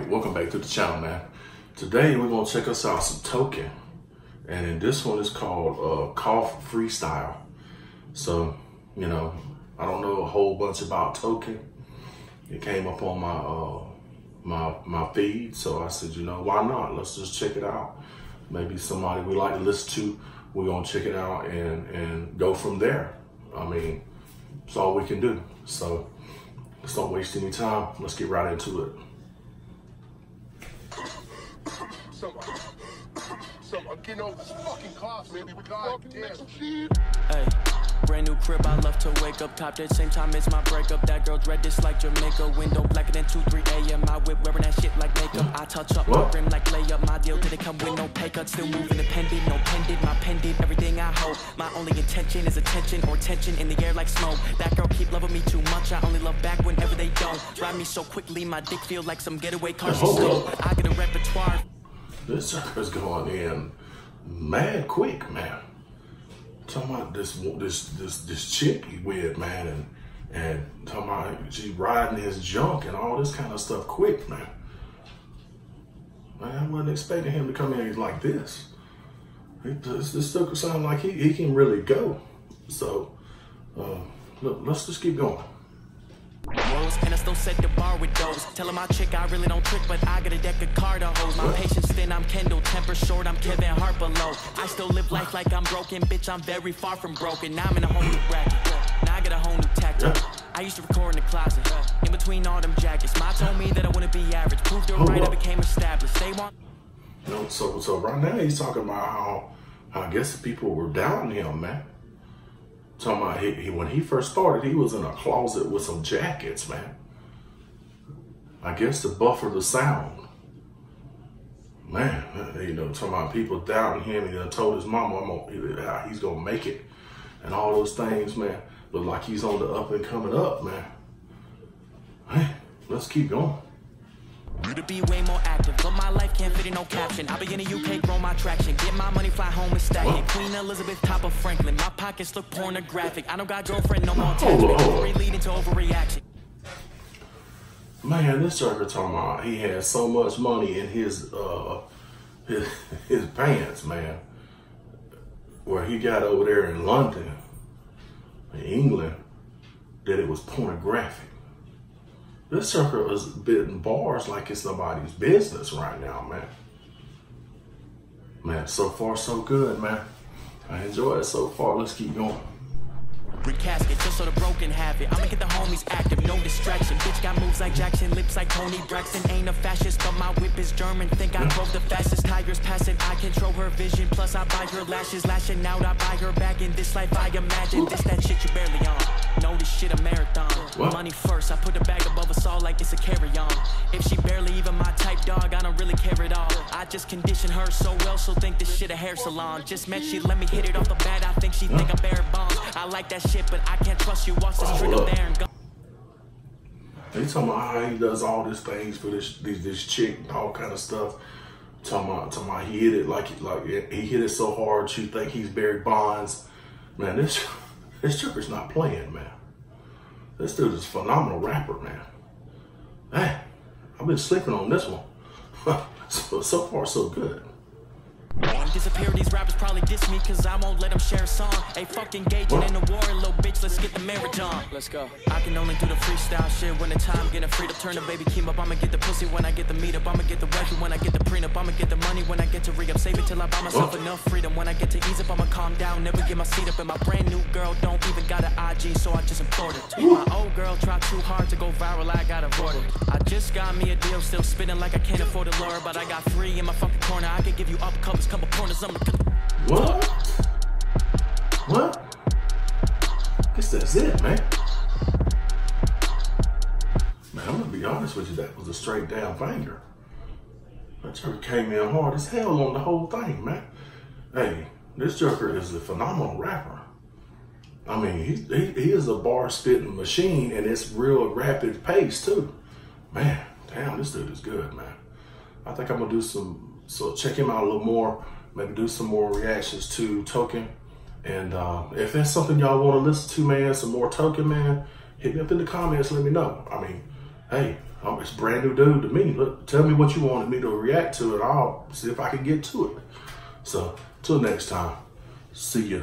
welcome back to the channel, man. Today we're gonna check us out some token, and in this one is called Cough Freestyle. So, you know, I don't know a whole bunch about token. It came up on my feed, so I said, you know, why not? Let's just check it out. Maybe somebody we like to listen to, we're gonna check it out and go from there. I mean, it's all we can do. So let's don't waste any time. Let's get right into it. So I'm getting over this fucking cough, man. We got damn. Hey, brand new crib, I love to wake up top at the same time it's my breakup. That girl dread this like Jamaica. Window blacker than 2-3 a.m. My whip wearing that shit like makeup. I touch up my rim like layup. My deal didn't come with no pay cut. Still moving independent, no pendant. My pendant, everything I hold. My only intention is attention or tension in the air like smoke. That girl keep loving me too much. I only love back whenever they don't. Drive me so quickly, my dick feel like some getaway car she stole. I get a repertoire. This sucker's going in mad quick, man. Talking about this chick he with, man, and talking about she riding his junk and all this kind of stuff quick, man. I wasn't expecting him to come in like this. This sucker sound like he can really go. So look, let's just keep going. And I still set the bar with those. Telling my chick I really don't trick, but I got a deck of card hose. My patience thin, I'm Kendall. Temper short, I'm Kevin Hart below. I still live life like I'm broken, bitch. I'm very far from broken. Now I'm in a whole new bracket. Now I got a whole new tactic. I used to record in the closet, in between all them jackets. Ma told me that I wouldn't be average. Proved it right, I became established. They want. You know, so right now he's talking about how I guess the people were doubting him, man. Talking about when he first started, he was in a closet with some jackets, man. I guess to buffer the sound. Man, you know, talking about people doubting him. He told his mama he's gonna make it and all those things, man. Look like he's on the up and coming up, man. Hey, let's keep going. You to be way more active, but my life can't fit in no caption. I be in the UK, grow my traction, get my money, fly home and stack it. Queen Elizabeth, top of Franklin, my pockets look pornographic. I don't got girlfriend, no more attachment, leading to overreaction. Man, this sucker talking about he had so much money in his pants, man. Where he got over there in London, in England, that it was pornographic. This sucker is bidding bars like it's nobody's business right now, man. Man, so far so good, man. I enjoy it so far. Let's keep going. Recasket, just so the broken have it. I'ma get the homies active, no distraction. Bitch got moves like Jackson, lips like Tony Braxton. Ain't a fascist, but my whip is German. Think I drove the fastest, tires passing. I control her vision, plus I buy her lashes. Lashing out, I buy her back. In this life, I imagine this that shit you barely on. Know this shit a marathon. Money first, I put the bag above us all like it's a carry-on. If she barely even my type, dog, I don't really care at all. I just condition her so well, she'll think this shit a hair salon. Just met, she let me hit it off the bat. I think she think I'm bare bombs. I like that shit, but I can't trust you. Watch this trick up there and go. They talking about how he does all these things for this chick and all kind of stuff. Talking about he hit it like he hit it so hard you think he's Barry Bonds. Man, this chicker's not playing, man. This dude is a phenomenal rapper, man. Man, I've been sleeping on this one. so far so good. Disappear, these rappers probably diss me cause I won't let them share a song. Hey, fuck engaging in the war, little bitch, let's get the marriage on. Let's go. I can only do the freestyle shit when the time getting free to turn the baby keem up. I'ma get the pussy when I get the meet up. I'ma get the record when I get the prenup. I'ma get the money when I get to re-up. Save it till I buy myself enough freedom. When I get to ease up, I'ma calm down, never get my seat up. And my brand new girl don't even got an IG, so I just import it. My old girl tried too hard to go viral, I got avoided. I just got me a deal, still spinning like I can't afford a lure. But I got 3 in my fucking corner, I could give you up covers, couple corners. What? Guess that's it, man. Man, I'm gonna be honest with you, that was a straight down banger. That joker came in hard as hell on the whole thing, man. Hey, this joker is a phenomenal rapper. I mean, he is a bar spitting machine, and it's real rapid pace too. Man, damn, this dude is good, man. I think I'm gonna do so check him out a little more. Maybe do some more reactions to Token. And if that's something y'all want to listen to, man, some more Token, man, hit me up in the comments, let me know. I mean, hey, it's brand new dude to me. Look, tell me what you wanted me to react to, and I'll see if I can get to it. So, till next time, see ya.